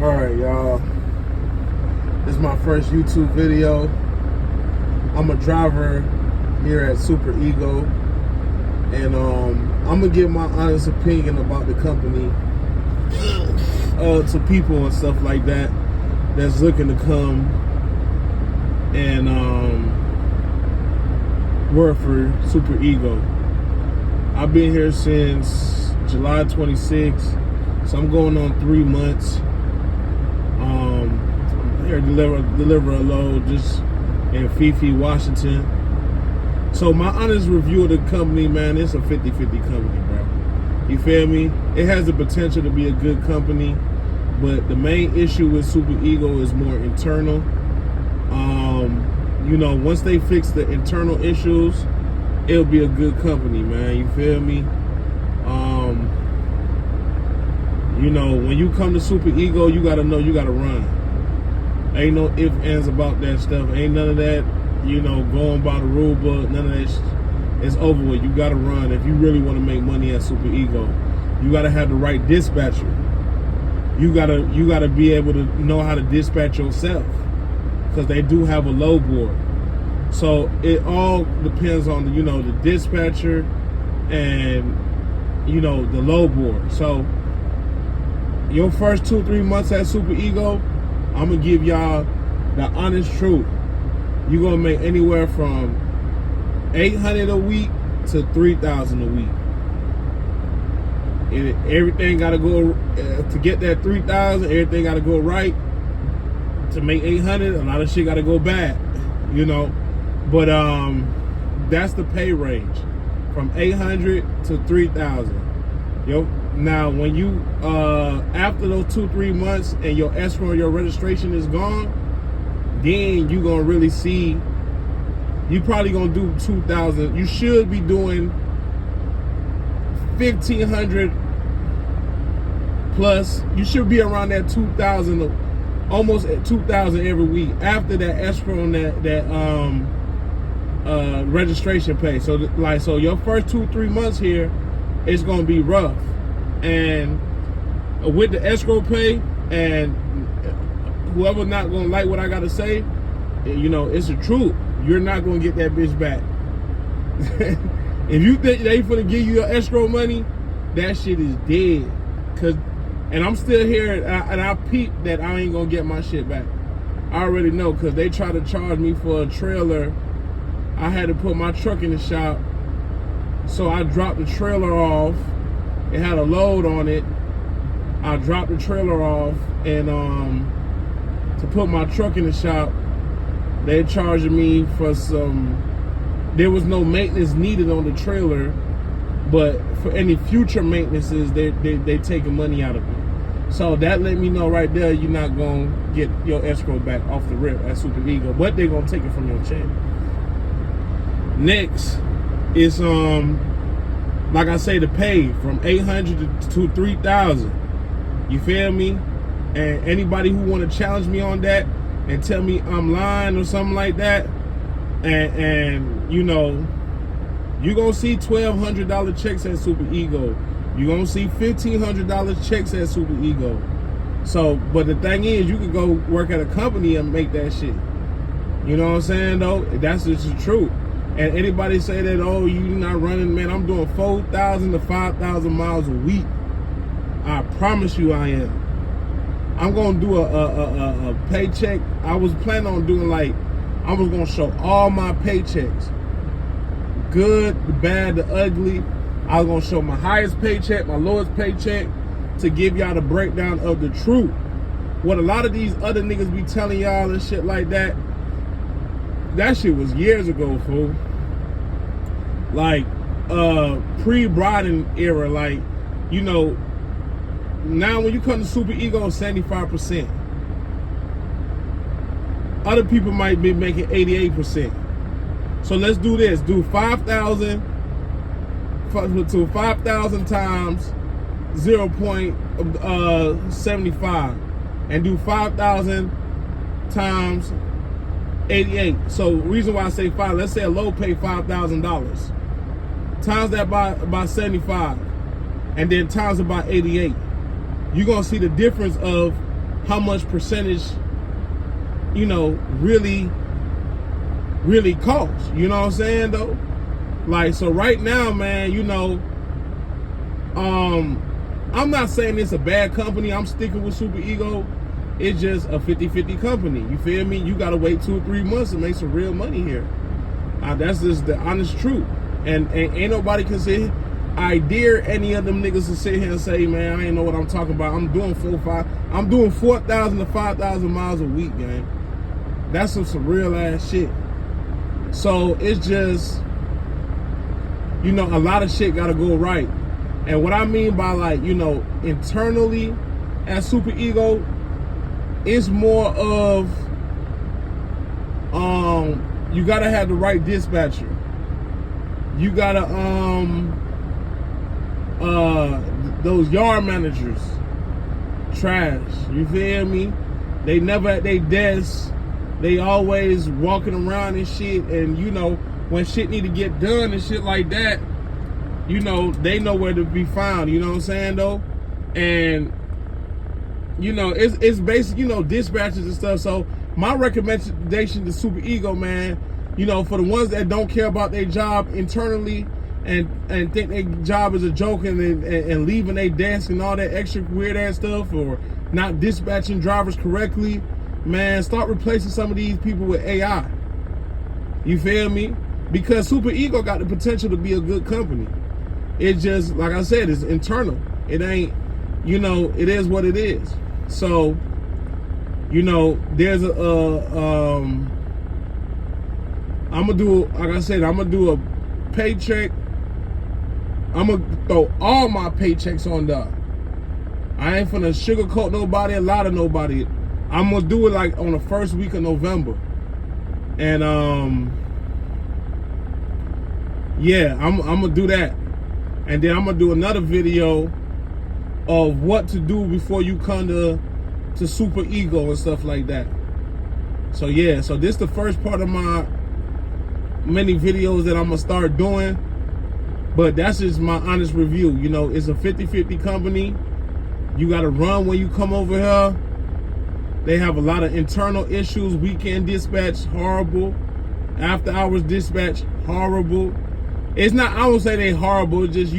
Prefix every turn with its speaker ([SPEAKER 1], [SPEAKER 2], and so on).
[SPEAKER 1] Alright, y'all. This is my first YouTube video. I'm a driver here at Super Ego. And I'm going to give my honest opinion about the company to people and stuff like that that's looking to come and work for Super Ego. I've been here since July 26th, so I'm going on 3 months. I'm here to deliver a load just in Fifi, Washington. So my honest review of the company, man, it's a 50-50 company, bro. You feel me? It has the potential to be a good company, but the main issue with Super Ego is more internal. You know, once they fix the internal issues, it'll be a good company, man. You feel me? You know, when you come to Super Ego, you gotta know you gotta run. Ain't no ifs, ands about that stuff. Ain't none of that, you know, going by the rule book. None of that it's over with. You gotta run. If you really want to make money at Super Ego, you gotta have the right dispatcher. You gotta be able to know how to dispatch yourself, because they do have a load board. So it all depends on, you know, the dispatcher and, you know, the load board. So your first 2-3 months at Super Ego, I'm gonna give y'all the honest truth. You're gonna make anywhere from $800 a week to $3,000 a week. And everything gotta go to get that $3,000. Everything gotta go right. To make $800, a lot of shit gotta go bad, you know. But that's the pay range, from $800 to $3,000. Yo, now when you after those 2-3 months and your escrow and your registration is gone, then you gonna really see. You probably gonna do 2,000. You should be doing 1,500 plus. You should be around that 2,000, almost at 2,000 every week after that escrow and that registration pay. So so your first 2-3 months here, it's gonna be rough, and with the escrow pay, and whoever not gonna like what I gotta say, you know, it's the truth. You're not gonna get that bitch back. If you think they finna give you your escrow money, that shit is dead. And I'm still here, and I peeped that I ain't gonna get my shit back. I already know, because they tried to charge me for a trailer. I had to put my truck in the shop, so I dropped the trailer off. It had a load on it. I dropped the trailer off, and to put my truck in the shop, they charged me for some. There was no maintenance needed on the trailer, but for any future maintenances, they taking money out of it. So that let me know right there, you're not gonna get your escrow back off the rip at Super Ego, but they're gonna take it from your check. Next is like I say, the pay from $800 to $3,000. You feel me? And anybody who want to challenge me on that and tell me I'm lying or something like that, and you know, you're gonna see $1,200 checks at Super Ego. You're gonna see $1,500 checks at Super Ego. So, but the thing is, you can go work at a company and make that shit. You know what I'm saying, though? That's just the truth. And anybody say that, oh, you not running, man, I'm doing 4,000 to 5,000 miles a week. I promise you I am. I'm gonna do a paycheck. I was planning on doing, like, I was gonna show all my paychecks. Good, the bad, the ugly. I was gonna show my highest paycheck, my lowest paycheck, to give y'all the breakdown of the truth. What a lot of these other niggas be telling y'all and shit like that, that shit was years ago, fool. Like, pre-Biden era, like, you know, now when you come to Super Ego, 75%. Other people might be making 88%. So let's do this. Do 5,000 to 5,000 times 0.75, and do 5,000 times 88. So reason why I say 5, let's say a low pay $5,000. Times that by 75, and then times it by 88. You're gonna see the difference of how much percentage, really costs. You know what I'm saying though? Like, so right now, man, I'm not saying it's a bad company. I'm sticking with Super Ego. It's just a 50-50 company. You feel me? You gotta wait 2 or 3 months to make some real money here. That's just the honest truth. And ain't nobody can say, I dare any of them niggas to sit here and say, man, I ain't know what I'm talking about. I'm doing 4,000 to 5,000 miles a week, gang. That's some real ass shit. So it's just, a lot of shit gotta go right. And what I mean by, like, internally at Super Ego, it's more of, you gotta have the right dispatcher. You gotta, those yard managers, trash. You feel me? They never at their desk. They always walking around and shit. And when shit need to get done and shit like that, they know where to be found. You know what I'm saying though? And it's basic, dispatches and stuff. So my recommendation to Super Ego, man, for the ones that don't care about their job internally and think their job is a joke and leaving their desk and all that extra weird ass stuff, or not dispatching drivers correctly, man, start replacing some of these people with AI. You feel me? Because Super Ego got the potential to be a good company. It just, like I said, it's internal. It ain't, it is what it is. So, there's I'm gonna do, like I said, I'm gonna do a paycheck. I'm gonna throw all my paychecks on there. I ain't finna sugarcoat nobody, lie to nobody. I'm gonna do it like on the first week of November. And yeah, I'm gonna do that. And then I'm gonna do another video of what to do before you come to Super Ego and stuff like that. So yeah, so this is the first part of my many videos that I'm gonna start doing. But that's just my honest review. It's a 50-50 company. You gotta run when you come over here. They have a lot of internal issues. Weekend dispatch, horrible. After hours dispatch, horrible. It's not, I won't say they horrible, just